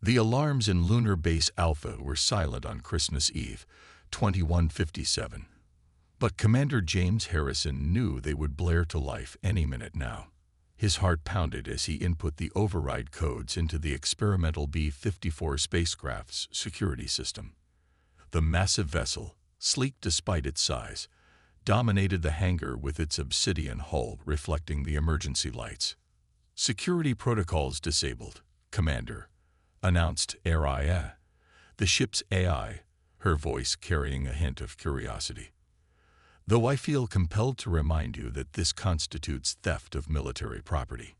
The alarms in Lunar Base Alpha were silent on Christmas Eve, 2157. But Commander James Harrison knew they would blare to life any minute now. His heart pounded as he input the override codes into the experimental B54 spacecraft's security system. The massive vessel, sleek despite its size, dominated the hangar with its obsidian hull reflecting the emergency lights. "Security protocols disabled, Commander," announced Araya, the ship's AI, her voice carrying a hint of curiosity. "Though I feel compelled to remind you that this constitutes theft of military property."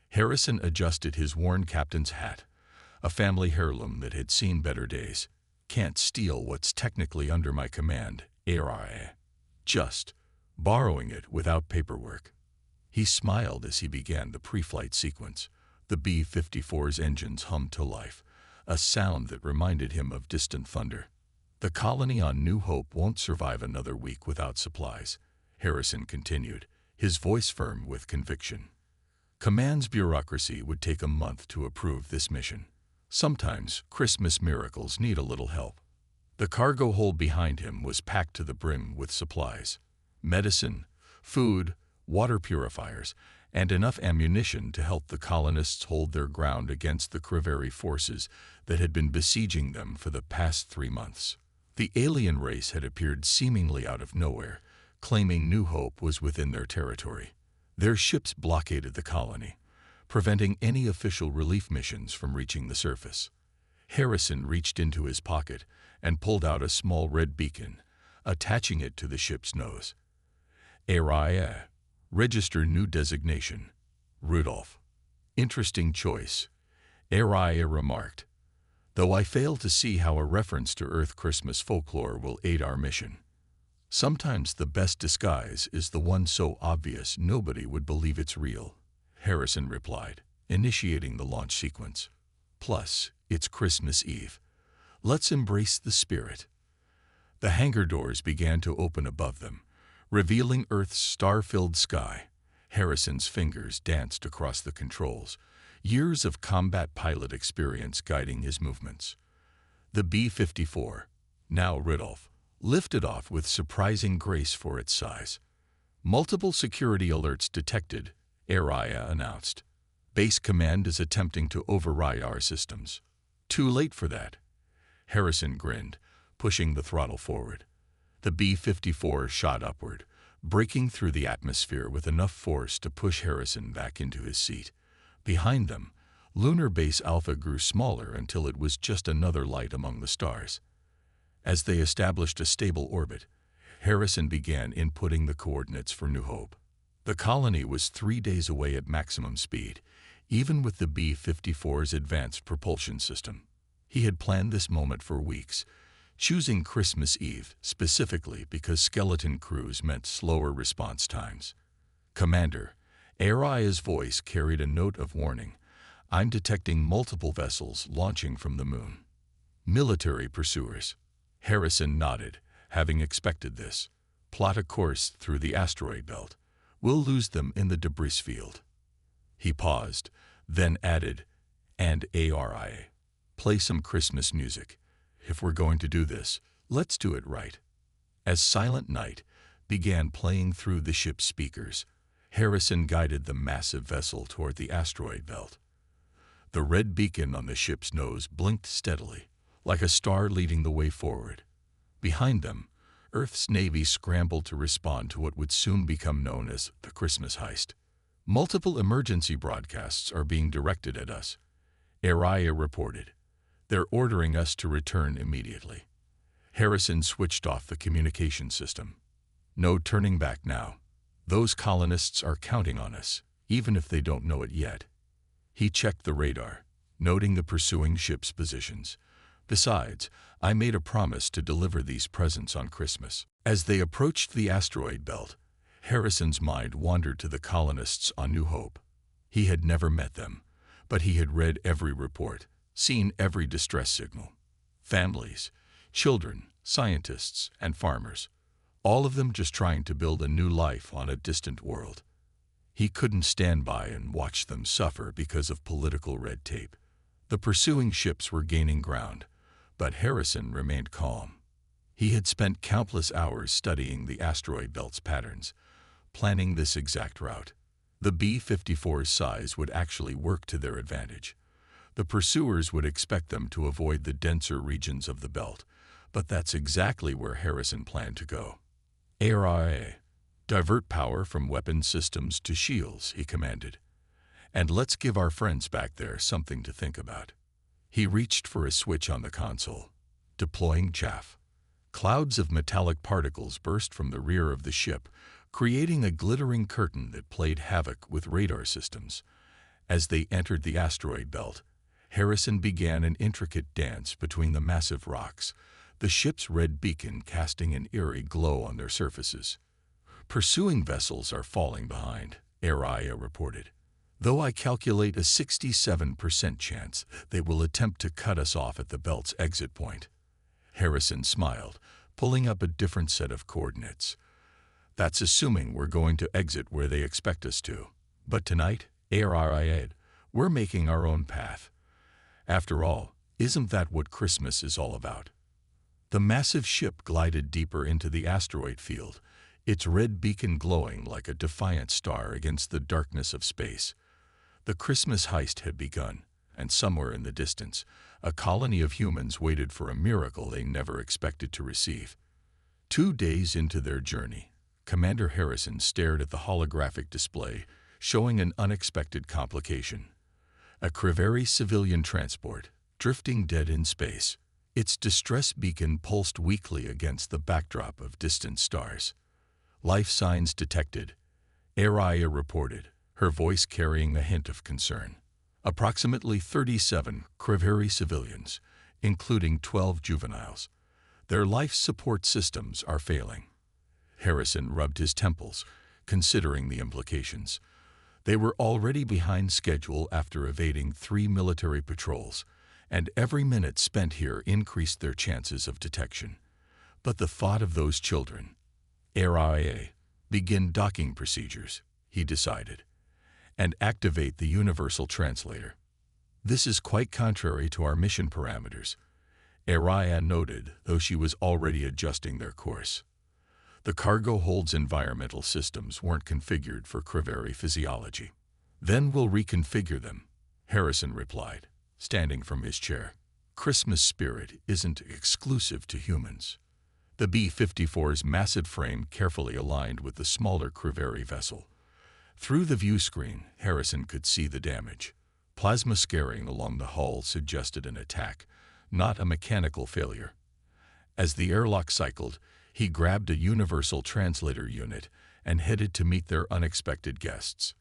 Harrison adjusted his worn captain's hat, a family heirloom that had seen better days. "Can't steal what's technically under my command, Araya. Just borrowing it without paperwork." He smiled as he began the pre-flight sequence. The B-54's engines hummed to life, a sound that reminded him of distant thunder. "The colony on New Hope won't survive another week without supplies," Harrison continued, his voice firm with conviction. "Command's bureaucracy would take a month to approve this mission. Sometimes Christmas miracles need a little help." The cargo hold behind him was packed to the brim with supplies: medicine, food, water purifiers, and enough ammunition to help the colonists hold their ground against the Kriveri forces that had been besieging them for the past 3 months. The alien race had appeared seemingly out of nowhere, claiming New Hope was within their territory. Their ships blockaded the colony, preventing any official relief missions from reaching the surface. Harrison reached into his pocket and pulled out a small red beacon, attaching it to the ship's nose. "Araya, register new designation, Rudolph." "Interesting choice," Araya remarked, "though I fail to see how a reference to Earth Christmas folklore will aid our mission." "Sometimes the best disguise is the one so obvious nobody would believe it's real," Harrison replied, initiating the launch sequence. "Plus, it's Christmas Eve. Let's embrace the spirit." The hangar doors began to open above them, revealing Earth's star-filled sky. Harrison's fingers danced across the controls, years of combat pilot experience guiding his movements. The B-54, now Rudolph, lifted off with surprising grace for its size. "Multiple security alerts detected," Araya announced. "Base Command is attempting to override our systems." "Too late for that," Harrison grinned, pushing the throttle forward. The B-54 shot upward, breaking through the atmosphere with enough force to push Harrison back into his seat. Behind them, Lunar Base Alpha grew smaller until it was just another light among the stars. As they established a stable orbit, Harrison began inputting the coordinates for New Hope. The colony was 3 days away at maximum speed, even with the B-54's advanced propulsion system. He had planned this moment for weeks, choosing Christmas Eve specifically because skeleton crews meant slower response times. "Commander," Araya's voice carried a note of warning, "I'm detecting multiple vessels launching from the moon." "Military pursuers." Harrison nodded, having expected this. "Plot a course through the asteroid belt. We'll lose them in the debris field." He paused, then added, "And Araya, play some Christmas music. If we're going to do this, let's do it right." As Silent Night began playing through the ship's speakers, Harrison guided the massive vessel toward the asteroid belt. The red beacon on the ship's nose blinked steadily, like a star leading the way forward. Behind them, Earth's Navy scrambled to respond to what would soon become known as the Christmas Heist. "Multiple emergency broadcasts are being directed at us," Araya reported. "They're ordering us to return immediately." Harrison switched off the communication system. "No turning back now. Those colonists are counting on us, even if they don't know it yet." He checked the radar, noting the pursuing ship's positions. "Besides, I made a promise to deliver these presents on Christmas." As they approached the asteroid belt, Harrison's mind wandered to the colonists on New Hope. He had never met them, but he had read every report, seen every distress signal. Families, children, scientists, and farmers, all of them just trying to build a new life on a distant world. He couldn't stand by and watch them suffer because of political red tape. The pursuing ships were gaining ground, but Harrison remained calm. He had spent countless hours studying the asteroid belt's patterns, planning this exact route. The B54's size would actually work to their advantage. The pursuers would expect them to avoid the denser regions of the belt, but that's exactly where Harrison planned to go. ARIA, divert power from weapon systems to shields, he commanded. And let's give our friends back there something to think about. He reached for a switch on the console, deploying chaff. Clouds of metallic particles burst from the rear of the ship, creating a glittering curtain that played havoc with radar systems. As they entered the asteroid belt, Harrison began an intricate dance between the massive rocks, the ship's red beacon casting an eerie glow on their surfaces. Pursuing vessels are falling behind, ARIA reported. Though I calculate a 67% chance they will attempt to cut us off at the belt's exit point. Harrison smiled, pulling up a different set of coordinates. That's assuming we're going to exit where they expect us to. But tonight, ARIA, we're making our own path. After all, isn't that what Christmas is all about? The massive ship glided deeper into the asteroid field, its red beacon glowing like a defiant star against the darkness of space. The Christmas heist had begun, and somewhere in the distance, a colony of humans waited for a miracle they never expected to receive. 2 days into their journey, Commander Harrison stared at the holographic display, showing an unexpected complication. A Criveri civilian transport, drifting dead in space. Its distress beacon pulsed weakly against the backdrop of distant stars. Life signs detected, ARIA reported, her voice carrying a hint of concern. Approximately 37 Criveri civilians, including 12 juveniles. Their life support systems are failing. Harrison rubbed his temples, considering the implications. They were already behind schedule after evading 3 military patrols, and every minute spent here increased their chances of detection. But the thought of those children, ARIA, begin docking procedures, he decided, and activate the universal translator. This is quite contrary to our mission parameters, ARIA noted, though she was already adjusting their course. The cargo hold's environmental systems weren't configured for Criveri physiology. Then we'll reconfigure them, Harrison replied, standing from his chair. Christmas spirit isn't exclusive to humans. The B54's massive frame carefully aligned with the smaller Criveri vessel. Through the view screen, Harrison could see the damage. Plasma scarring along the hull suggested an attack, not a mechanical failure. As the airlock cycled, he grabbed a universal translator unit and headed to meet their unexpected guests.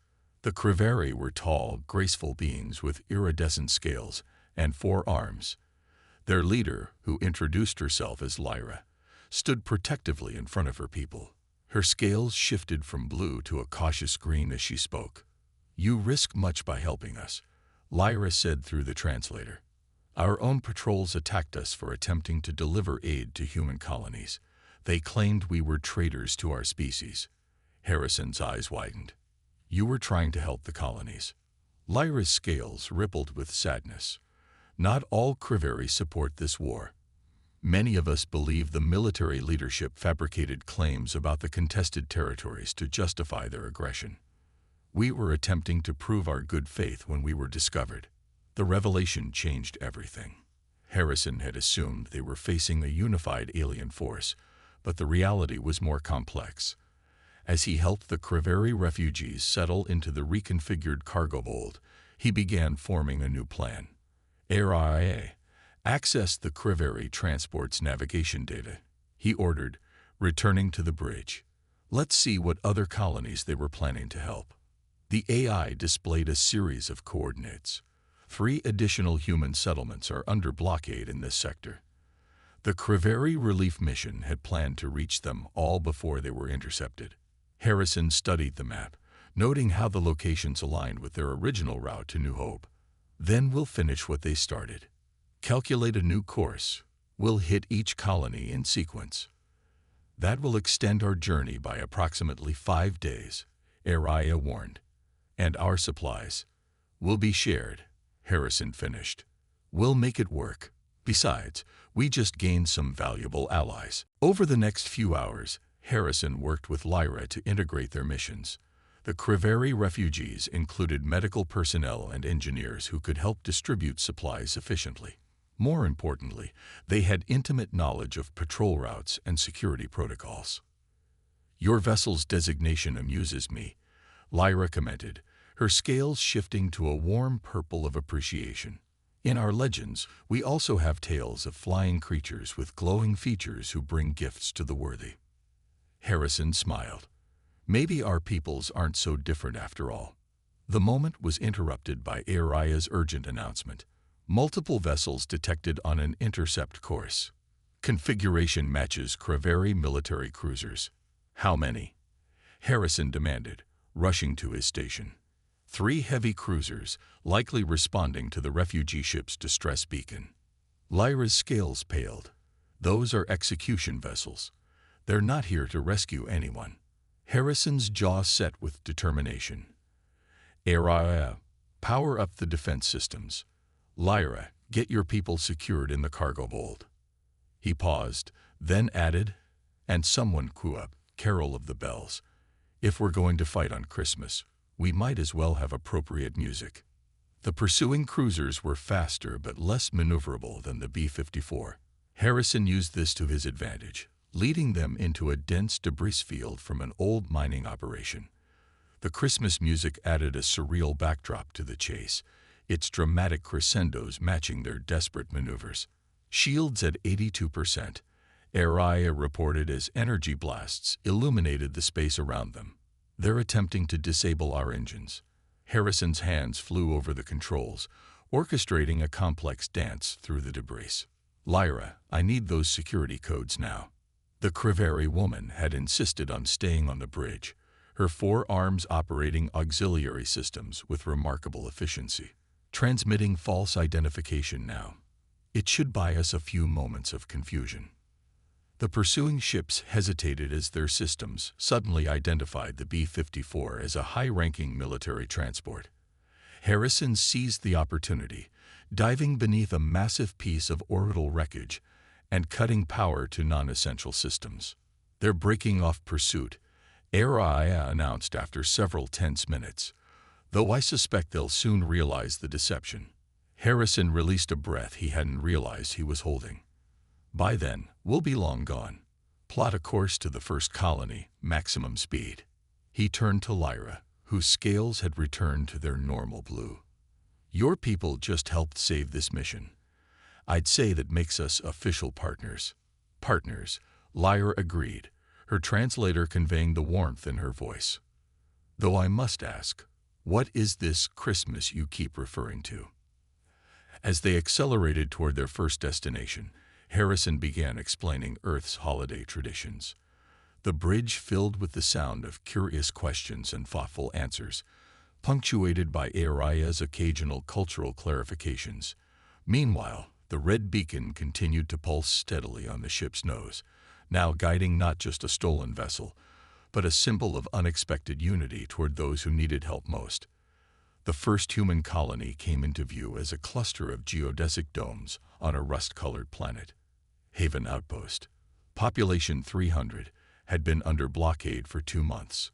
The Criveri were tall, graceful beings with iridescent scales and 4 arms. Their leader, who introduced herself as Lyra, stood protectively in front of her people. Her scales shifted from blue to a cautious green as she spoke. You risk much by helping us, Lyra said through the translator. Our own patrols attacked us for attempting to deliver aid to human colonies. They claimed we were traitors to our species. Harrison's eyes widened. You were trying to help the colonies. Lyra's scales rippled with sadness. Not all Criveri support this war. Many of us believe the military leadership fabricated claims about the contested territories to justify their aggression. We were attempting to prove our good faith when we were discovered. The revelation changed everything. Harrison had assumed they were facing a unified alien force, but the reality was more complex. As he helped the Criveri refugees settle into the reconfigured cargo hold, he began forming a new plan. ARIA accessed the Criveri transport's navigation data. He ordered, returning to the bridge. Let's see what other colonies they were planning to help. The AI displayed a series of coordinates. 3 additional human settlements are under blockade in this sector. The Criveri relief mission had planned to reach them all before they were intercepted. Harrison studied the map, noting how the locations aligned with their original route to New Hope. Then we'll finish what they started. Calculate a new course. We'll hit each colony in sequence. That will extend our journey by approximately 5 days, ARIA warned. And our supplies will be shared, Harrison finished. We'll make it work. Besides, we just gained some valuable allies. Over the next few hours, Harrison worked with Lyra to integrate their missions. The Criveri refugees included medical personnel and engineers who could help distribute supplies efficiently. More importantly, they had intimate knowledge of patrol routes and security protocols. "Your vessel's designation amuses me," Lyra commented, her scales shifting to a warm purple of appreciation. "In our legends, we also have tales of flying creatures with glowing features who bring gifts to the worthy." Harrison smiled. Maybe our peoples aren't so different after all. The moment was interrupted by Aria's urgent announcement. Multiple vessels detected on an intercept course. Configuration matches Criveri military cruisers. "How many?" Harrison demanded, rushing to his station. 3 heavy cruisers, likely responding to the refugee ship's distress beacon. Lyra's scales paled. "Those are execution vessels. They're not here to rescue anyone." Harrison's jaw set with determination. "Aria, power up the defense systems. Lyra, get your people secured in the cargo hold." He paused, then added, "And someone cue up Carol of the Bells. If we're going to fight on Christmas, we might as well have appropriate music." The pursuing cruisers were faster but less maneuverable than the B54. Harrison used this to his advantage, leading them into a dense debris field from an old mining operation. The Christmas music added a surreal backdrop to the chase, its dramatic crescendos matching their desperate maneuvers. Shields at 82%, Aria reported as energy blasts illuminated the space around them. "They're attempting to disable our engines." Harrison's hands flew over the controls, orchestrating a complex dance through the debris. "Lyra, I need those security codes now." The Criveri woman had insisted on staying on the bridge, her 4 arms operating auxiliary systems with remarkable efficiency. "Transmitting false identification now. It should buy us a few moments of confusion." The pursuing ships hesitated as their systems suddenly identified the B54 as a high-ranking military transport. Harrison seized the opportunity, diving beneath a massive piece of orbital wreckage and cutting power to non-essential systems. "They're breaking off pursuit," Aria announced after several tense minutes, "though I suspect they'll soon realize the deception." Harrison released a breath he hadn't realized he was holding. "By then, we'll be long gone. Plot a course to the first colony, maximum speed." He turned to Lyra, whose scales had returned to their normal blue. "Your people just helped save this mission. I'd say that makes us official partners." "Partners," Lyra agreed, her translator conveying the warmth in her voice. "Though I must ask, what is this Christmas you keep referring to?" As they accelerated toward their first destination, Harrison began explaining Earth's holiday traditions. The bridge filled with the sound of curious questions and thoughtful answers, punctuated by Aria's occasional cultural clarifications. Meanwhile, the red beacon continued to pulse steadily on the ship's nose, now guiding not just a stolen vessel, but a symbol of unexpected unity toward those who needed help most. The first human colony came into view as a cluster of geodesic domes on a rust-colored planet. Haven Outpost, population 300, had been under blockade for 2 months.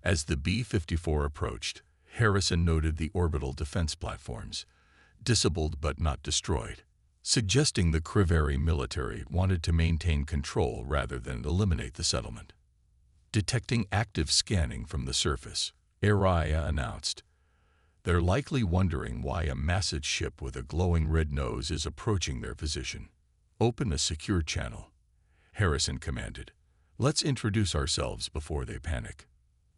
As the B54 approached, Harrison noted the orbital defense platforms, disabled but not destroyed, suggesting the Criveri military wanted to maintain control rather than eliminate the settlement. Detecting active scanning from the surface, Aria announced, "They're likely wondering why a massive ship with a glowing red nose is approaching their position. Open a secure channel." Harrison commanded, "Let's introduce ourselves before they panic."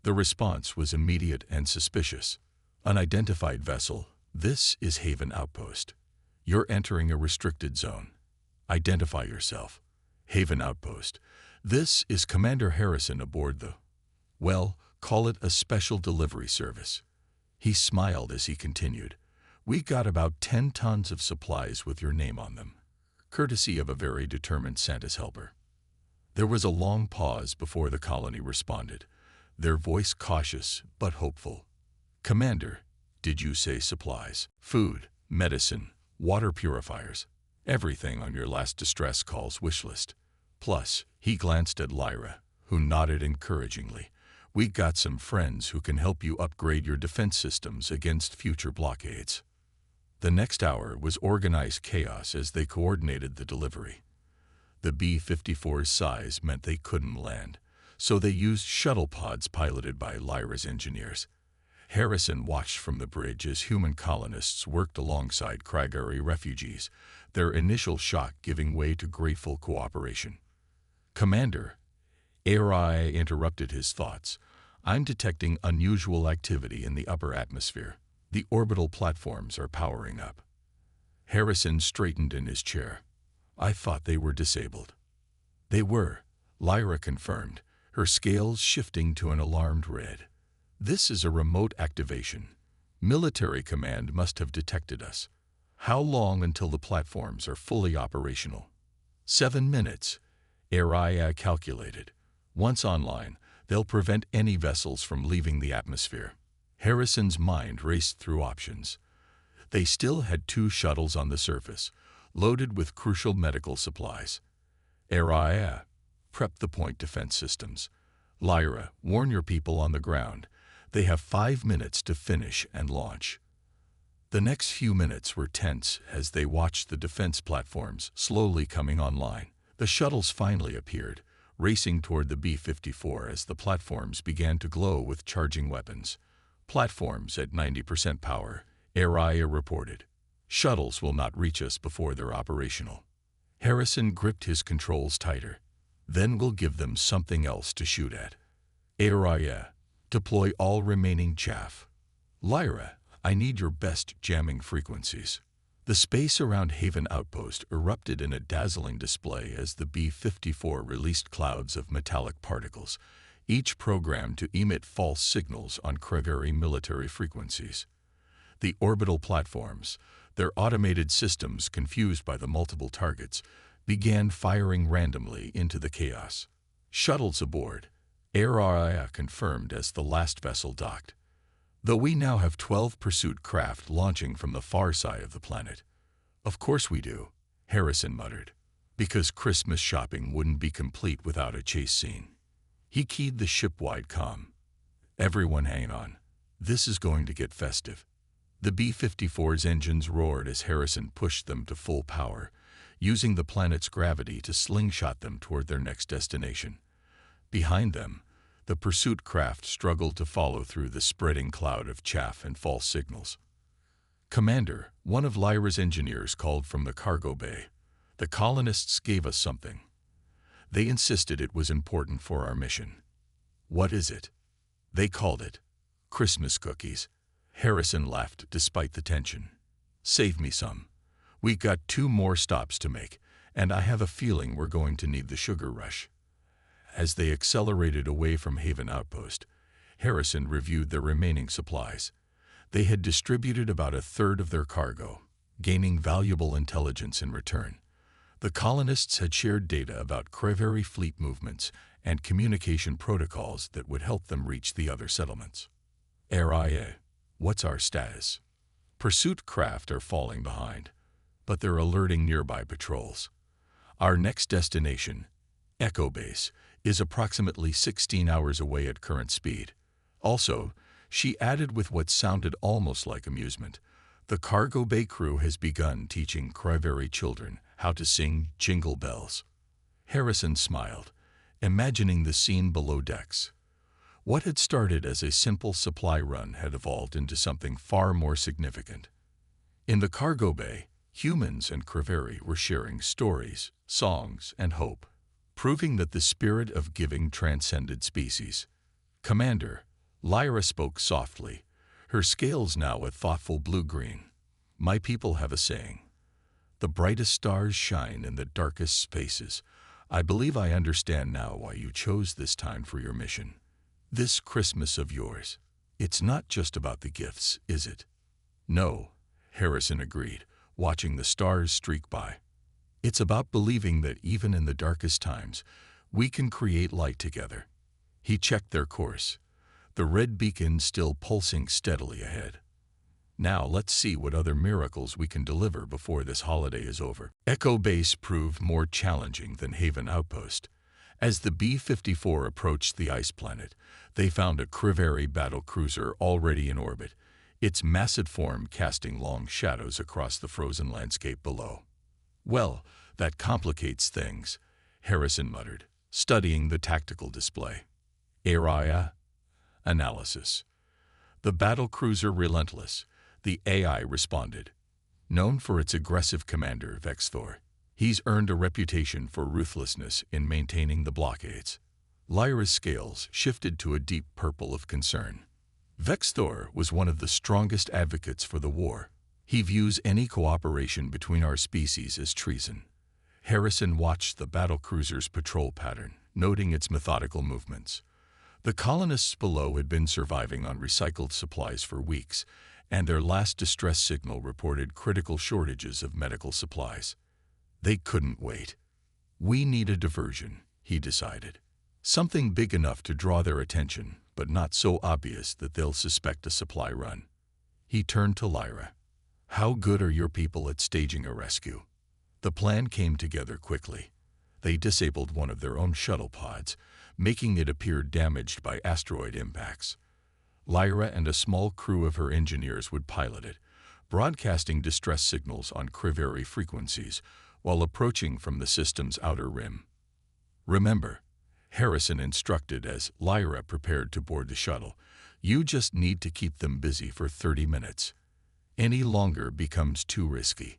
The response was immediate and suspicious. "Unidentified vessel, this is Haven Outpost. You're entering a restricted zone. Identify yourself." Haven Outpost, "This is Commander Harrison aboard the, well, call it a special delivery service." He smiled as he continued, "We got about 10 tons of supplies with your name on them, courtesy of a very determined Santa's helper." There was a long pause before the colony responded, their voice cautious but hopeful. "Commander, did you say supplies? Food, medicine, water purifiers, everything on your last distress calls wish list. Plus, he glanced at Lyra, who nodded encouragingly. We got some friends who can help you upgrade your defense systems against future blockades. The next hour was organized chaos as they coordinated the delivery. The B-54's size meant they couldn't land, so they used shuttle pods piloted by Lyra's engineers. Harrison watched from the bridge as human colonists worked alongside Kragari refugees, their initial shock giving way to grateful cooperation. "Commander," Arai interrupted his thoughts, "I'm detecting unusual activity in the upper atmosphere. The orbital platforms are powering up." Harrison straightened in his chair. "I thought they were disabled." "They were," Lyra confirmed, her scales shifting to an alarmed red. "This is a remote activation. Military command must have detected us. How long until the platforms are fully operational?" 7 minutes, Araya calculated. "Once online, they'll prevent any vessels from leaving the atmosphere." Harrison's mind raced through options. They still had 2 shuttles on the surface, loaded with crucial medical supplies. Araya, prep the point defense systems. Lyra, warn your people on the ground. They have 5 minutes to finish and launch. The next few minutes were tense as they watched the defense platforms slowly coming online. The shuttles finally appeared, racing toward the B-54 as the platforms began to glow with charging weapons. "Platforms at 90% power," Araya reported. "Shuttles will not reach us before they're operational." Harrison gripped his controls tighter. "Then we'll give them something else to shoot at." Araya, deploy all remaining chaff. Lyra, I need your best jamming frequencies. The space around Haven Outpost erupted in a dazzling display as the B-54 released clouds of metallic particles, each programmed to emit false signals on Kragari military frequencies. The orbital platforms, their automated systems confused by the multiple targets, began firing randomly into the chaos. "Shuttles aboard," Araya confirmed as the last vessel docked. "Though we now have 12 pursuit craft launching from the far side of the planet." "Of course we do," Harrison muttered, "because Christmas shopping wouldn't be complete without a chase scene." He keyed the ship-wide comm. "Everyone hang on. This is going to get festive." The B-54's engines roared as Harrison pushed them to full power, using the planet's gravity to slingshot them toward their next destination. Behind them, the pursuit craft struggled to follow through the spreading cloud of chaff and false signals. "Commander," one of Lyra's engineers called from the cargo bay, "the colonists gave us something. They insisted it was important for our mission." "What is it?" "They called it Christmas cookies." Harrison laughed despite the tension. "Save me some. We got 2 more stops to make, and I have a feeling we're going to need the sugar rush." As they accelerated away from Haven Outpost, Harrison reviewed their remaining supplies. They had distributed about 1/3 of their cargo, gaining valuable intelligence in return. The colonists had shared data about Kragari fleet movements and communication protocols that would help them reach the other settlements. "Araya, what's our status?" "Pursuit craft are falling behind, but they're alerting nearby patrols. Our next destination, Echo Base, is approximately 16 hours away at current speed. Also," she added with what sounded almost like amusement, "the cargo bay crew has begun teaching Kragari children how to sing Jingle Bells." Harrison smiled, imagining the scene below decks. What had started as a simple supply run had evolved into something far more significant. In the cargo bay, humans and Kragari were sharing stories, songs, and hope, proving that the spirit of giving transcended species. "Commander," Lyra spoke softly, her scales now a thoughtful blue-green, "my people have a saying. The brightest stars shine in the darkest spaces. I believe I understand now why you chose this time for your mission. This Christmas of yours. It's not just about the gifts, is it?" "No," Harrison agreed, watching the stars streak by. "It's about believing that even in the darkest times, we can create light together." He checked their course, the red beacon still pulsing steadily ahead. Now let's see what other miracles we can deliver before this holiday is over. Echo Base proved more challenging than Haven Outpost. As the B54 approached the ice planet, they found a Kriveri battlecruiser already in orbit, its massive form casting long shadows across the frozen landscape below. "Well, that complicates things," Harrison muttered, studying the tactical display. Area analysis. The battlecruiser Relentless, the AI responded. Known for its aggressive commander, Vexthor, he's earned a reputation for ruthlessness in maintaining the blockades. Lyra's scales shifted to a deep purple of concern. Vexthor was one of the strongest advocates for the war. He views any cooperation between our species as treason. Harrison watched the battlecruiser's patrol pattern, noting its methodical movements. The colonists below had been surviving on recycled supplies for weeks, and their last distress signal reported critical shortages of medical supplies. They couldn't wait. "We need a diversion," he decided. "Something big enough to draw their attention, but not so obvious that they'll suspect a supply run." He turned to Lyra. "How good are your people at staging a rescue?" The plan came together quickly. They disabled one of their own shuttle pods, making it appear damaged by asteroid impacts. Lyra and a small crew of her engineers would pilot it, broadcasting distress signals on Kriveri frequencies while approaching from the system's outer rim. "Remember," Harrison instructed as Lyra prepared to board the shuttle, "you just need to keep them busy for 30 minutes. Any longer becomes too risky."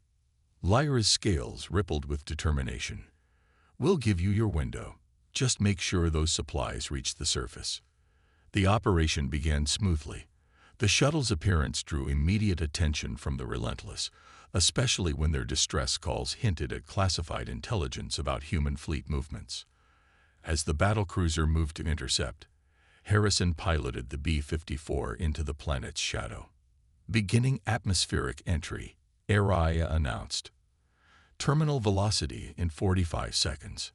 Lyra's scales rippled with determination. "We'll give you your window. Just make sure those supplies reach the surface." The operation began smoothly. The shuttle's appearance drew immediate attention from the Relentless, especially when their distress calls hinted at classified intelligence about human fleet movements. As the battlecruiser moved to intercept, Harrison piloted the B54 into the planet's shadow. "Beginning atmospheric entry," Araya announced. "Terminal velocity in 45 seconds.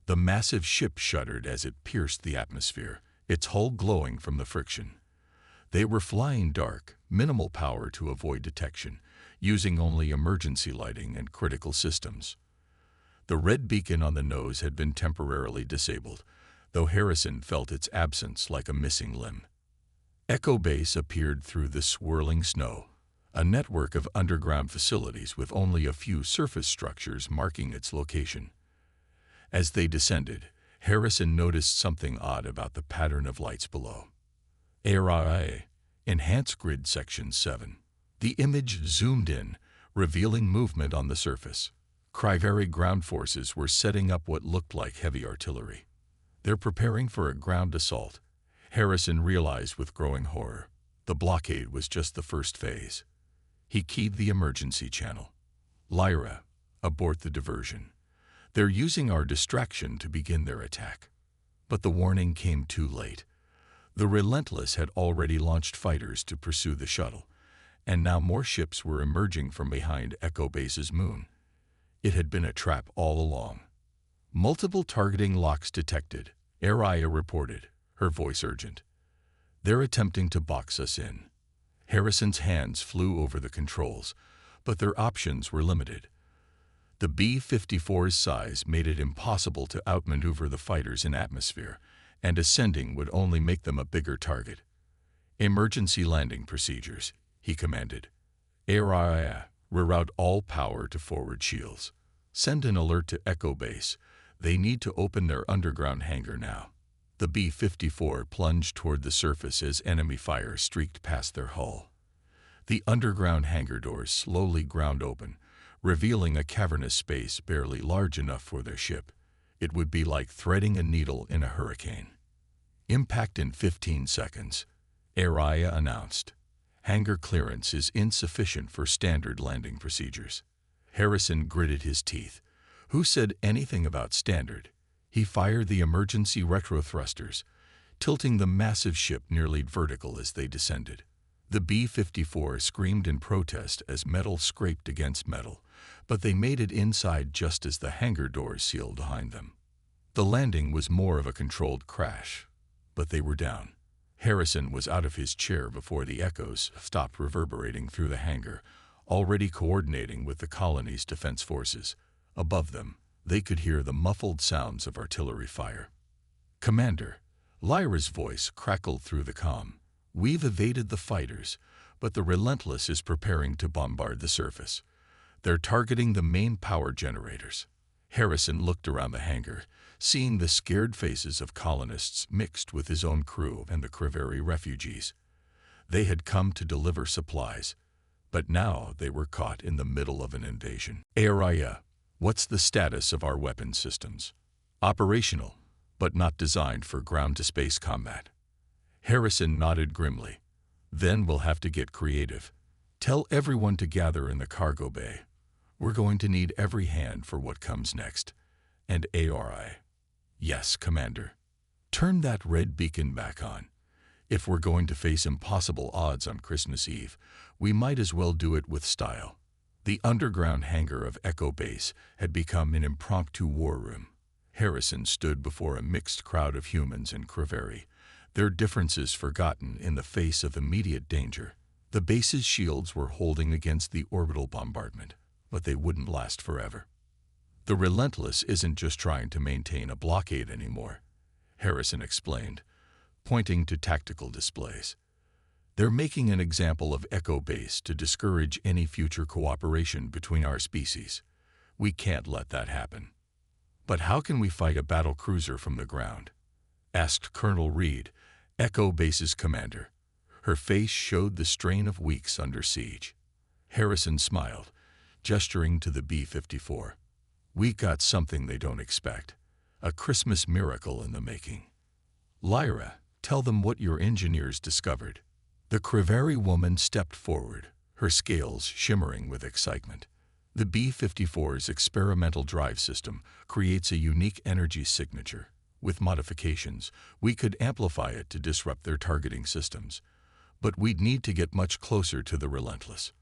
The massive ship shuddered as it pierced the atmosphere, its hull glowing from the friction. They were flying dark, minimal power to avoid detection, using only emergency lighting and critical systems. The red beacon on the nose had been temporarily disabled, though Harrison felt its absence like a missing limb. Echo Base appeared through the swirling snow, a network of underground facilities with only a few surface structures marking its location. As they descended, Harrison noticed something odd about the pattern of lights below. ARIA, Enhanced Grid Section 7. The image zoomed in, revealing movement on the surface. Kriveri ground forces were setting up what looked like heavy artillery. "They're preparing for a ground assault," Harrison realized with growing horror. The blockade was just the first phase. He keyed the emergency channel. "Lyra, abort the diversion. They're using our distraction to begin their attack." But the warning came too late. The Relentless had already launched fighters to pursue the shuttle, and now more ships were emerging from behind Echo Base's moon. It had been a trap all along. "Multiple targeting locks detected," Araya reported, her voice urgent. "They're attempting to box us in." Harrison's hands flew over the controls, but their options were limited. The B-54's size made it impossible to outmaneuver the fighters in atmosphere, and ascending would only make them a bigger target. "Emergency landing procedures," he commanded. "Araya, reroute all power to forward shields. Send an alert to Echo Base. They need to open their underground hangar now." The B-54 plunged toward the surface as enemy fire streaked past their hull. The underground hangar doors slowly ground open, revealing a cavernous space barely large enough for their ship. It would be like threading a needle in a hurricane. "Impact in 15 seconds," Araya announced. "Hangar clearance is insufficient for standard landing procedures." Harrison gritted his teeth. Who said anything about standard? He fired the emergency retro-thrusters, tilting the massive ship nearly vertical as they descended. The B-54 screamed in protest as metal scraped against metal, but they made it inside just as the hangar doors sealed behind them. The landing was more of a controlled crash, but they were down. Harrison was out of his chair before the echoes stopped reverberating through the hangar, already coordinating with the colony's defense forces. Above them, they could hear the muffled sounds of artillery fire. "Commander," Lyra's voice crackled through the comm. "We've evaded the fighters, but the Relentless is preparing to bombard the surface. They're targeting the main power generators." Harrison looked around the hangar, seeing the scared faces of colonists mixed with his own crew and the Kriveri refugees. They had come to deliver supplies, but now they were caught in the middle of an invasion. "Araya, what's the status of our weapon systems?" "Operational, but not designed for ground-to-space combat." Harrison nodded grimly. "Then we'll have to get creative. Tell everyone to gather in the cargo bay. We're going to need every hand for what comes next." "And ARI." "Yes, Commander. Turn that red beacon back on. If we're going to face impossible odds on Christmas Eve, we might as well do it with style." The underground hangar of Echo Base had become an impromptu war room. Harrison stood before a mixed crowd of humans and Kriveri, their differences forgotten in the face of immediate danger. The base's shields were holding against the orbital bombardment, but they wouldn't last forever. "The Relentless isn't just trying to maintain a blockade anymore," Harrison explained, pointing to tactical displays. "They're making an example of Echo Base to discourage any future cooperation between our species. We can't let that happen." "But how can we fight a battle cruiser from the ground?" asked Colonel Reed, Echo Base's commander. Her face showed the strain of weeks under siege. Harrison smiled, gesturing to the B54. "We got something they don't expect. A Christmas miracle in the making." "Lyra, tell them what your engineers discovered." The Kriveri woman stepped forward, her scales shimmering with excitement. "The B54's experimental drive system creates a unique energy signature. With modifications, we could amplify it to disrupt their targeting systems. But we'd need to get much closer to the Relentless.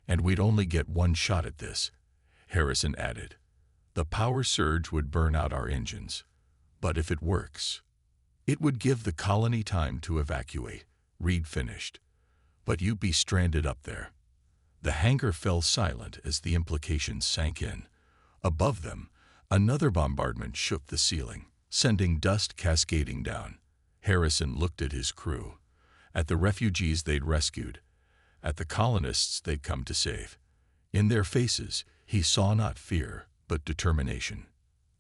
And we'd only get one shot at this," Harrison added. "The power surge would burn out our engines. But if it works, it would give the colony time to evacuate," Reed finished. "But you'd be stranded up there." The hangar fell silent as the implications sank in. Above them, another bombardment shook the ceiling, sending dust cascading down. Harrison looked at his crew, at the refugees they'd rescued, at the colonists they'd come to save. In their faces, he saw not fear, but determination.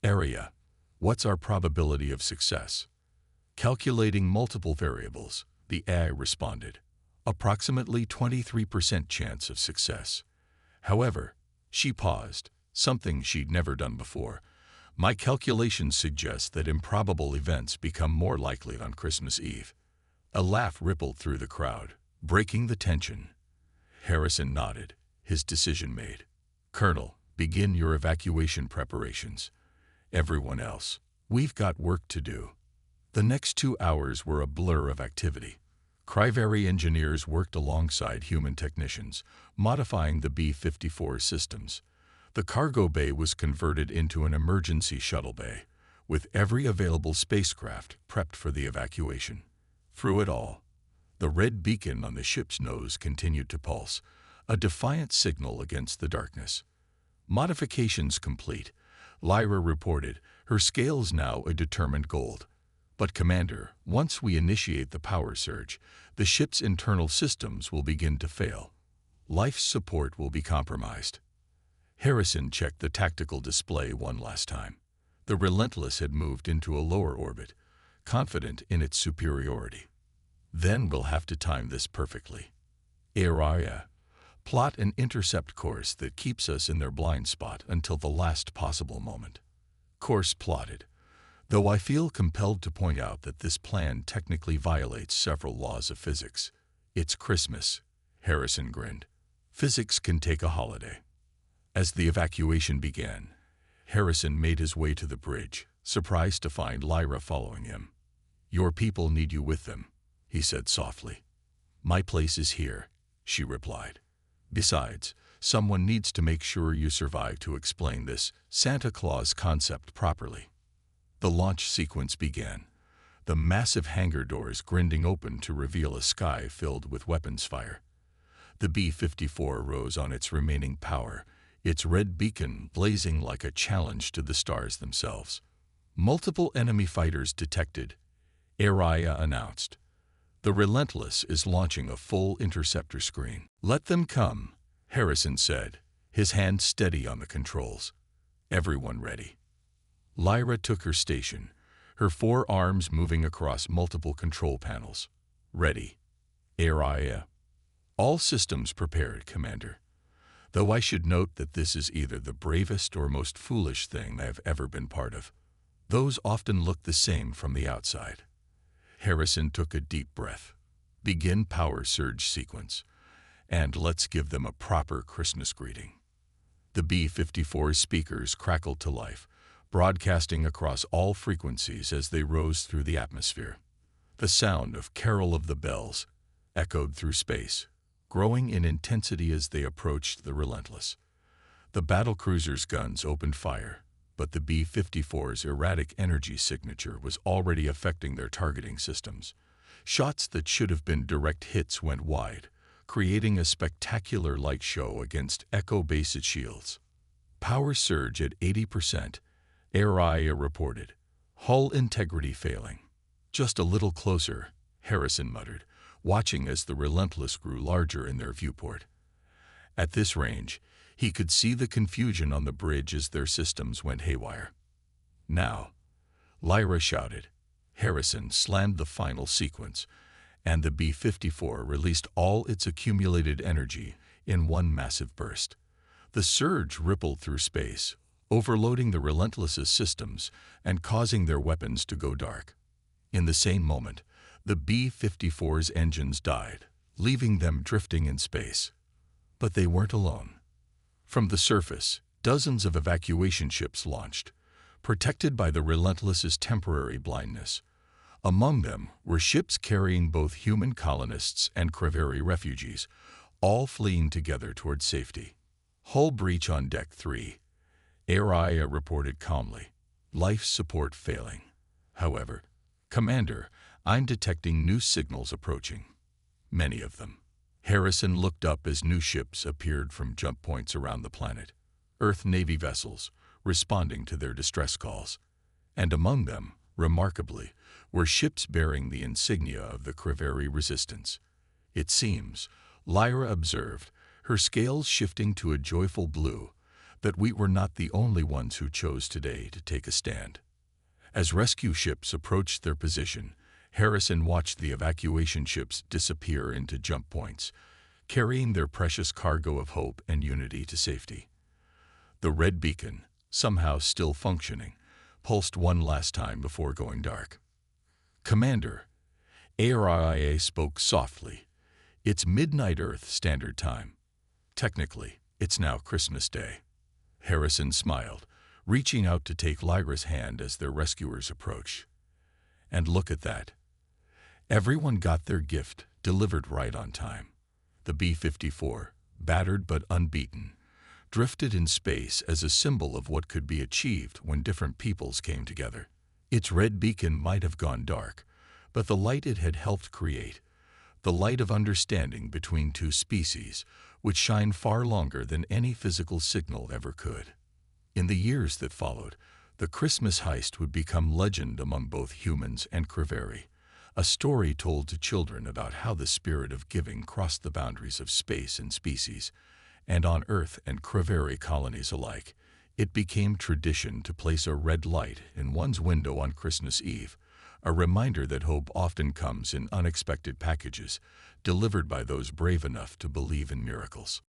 "Area, what's our probability of success?" "Calculating multiple variables," the AI responded. "Approximately 23% chance of success." However, she paused, something she'd never done before. "My calculations suggest that improbable events become more likely on Christmas Eve." A laugh rippled through the crowd, breaking the tension. Harrison nodded, his decision made. "Colonel, begin your evacuation preparations. Everyone else, we've got work to do." The next 2 hours were a blur of activity. Kriveri engineers worked alongside human technicians, modifying the B54 systems. The cargo bay was converted into an emergency shuttle bay, with every available spacecraft prepped for the evacuation. Through it all, the red beacon on the ship's nose continued to pulse, a defiant signal against the darkness. "Modifications complete," Lyra reported, her scales now a determined gold. "But Commander, once we initiate the power surge, the ship's internal systems will begin to fail. Life support will be compromised." Harrison checked the tactical display one last time. The Relentless had moved into a lower orbit, confident in its superiority. "Then we'll have to time this perfectly. Araya, plot an intercept course that keeps us in their blind spot until the last possible moment." Course plotted. Though I feel compelled to point out that this plan technically violates several laws of physics. "It's Christmas," Harrison grinned. "Physics can take a holiday." As the evacuation began, Harrison made his way to the bridge, surprised to find Lyra following him. "Your people need you with them," he said softly. "My place is here," she replied. "Besides, someone needs to make sure you survive to explain this Santa Claus concept properly." The launch sequence began. the massive hangar doors grinding open to reveal a sky filled with weapons fire. The B54 rose on its remaining power, its red beacon blazing like a challenge to the stars themselves. Multiple enemy fighters detected, Araya announced. The Relentless is launching a full interceptor screen. Let them come, Harrison said, his hand steady on the controls. Everyone ready. Lyra took her station, her 4 arms moving across multiple control panels. Ready. Araya. All systems prepared, Commander. Though I should note that this is either the bravest or most foolish thing I have ever been part of. Those often look the same from the outside. Harrison took a deep breath. Begin power surge sequence. And let's give them a proper Christmas greeting. The B-54's speakers crackled to life, broadcasting across all frequencies as they rose through the atmosphere. The sound of Carol of the Bells echoed through space, growing in intensity as they approached the Relentless. The battlecruiser's guns opened fire, but the B-54's erratic energy signature was already affecting their targeting systems. Shots that should have been direct hits went wide, creating a spectacular light show against Echo-based shields. Power surge at 80%, Araya reported. Hull integrity failing. Just a little closer, Harrison muttered, watching as the Relentless grew larger in their viewport. At this range, he could see the confusion on the bridge as their systems went haywire. Now, Lyra shouted. Harrison slammed the final sequence, and the B-54 released all its accumulated energy in one massive burst. The surge rippled through space, overloading the Relentless's systems and causing their weapons to go dark. In the same moment, the B-54's engines died, leaving them drifting in space. But they weren't alone. From the surface, dozens of evacuation ships launched, protected by the Relentless's temporary blindness. Among them were ships carrying both human colonists and Creveri refugees, all fleeing together toward safety. Hull breach on Deck 3, Araya reported calmly. Life support failing. However, Commander, I'm detecting new signals approaching. Many of them. Harrison looked up as new ships appeared from jump points around the planet. Earth Navy vessels, responding to their distress calls. And among them, remarkably, were ships bearing the insignia of the Creveri resistance. It seems, Lyra observed, her scales shifting to a joyful blue, that we were not the only ones who chose today to take a stand. As rescue ships approached their position, Harrison watched the evacuation ships disappear into jump points, carrying their precious cargo of hope and unity to safety. The red beacon, somehow still functioning, pulsed one last time before going dark. Commander, ARIA spoke softly. It's midnight Earth Standard Time. Technically, it's now Christmas Day. Harrison smiled, reaching out to take Lyra's hand as their rescuers approached. And look at that. Everyone got their gift delivered right on time. The B-54, battered but unbeaten, drifted in space as a symbol of what could be achieved when different peoples came together. Its red beacon might have gone dark, but the light it had helped create, the light of understanding between two species, would shine far longer than any physical signal ever could. In the years that followed, the Christmas heist would become legend among both humans and Creveri, a story told to children about how the spirit of giving crossed the boundaries of space and species, and on Earth and Creveri colonies alike, it became tradition to place a red light in one's window on Christmas Eve, a reminder that hope often comes in unexpected packages, delivered by those brave enough to believe in miracles.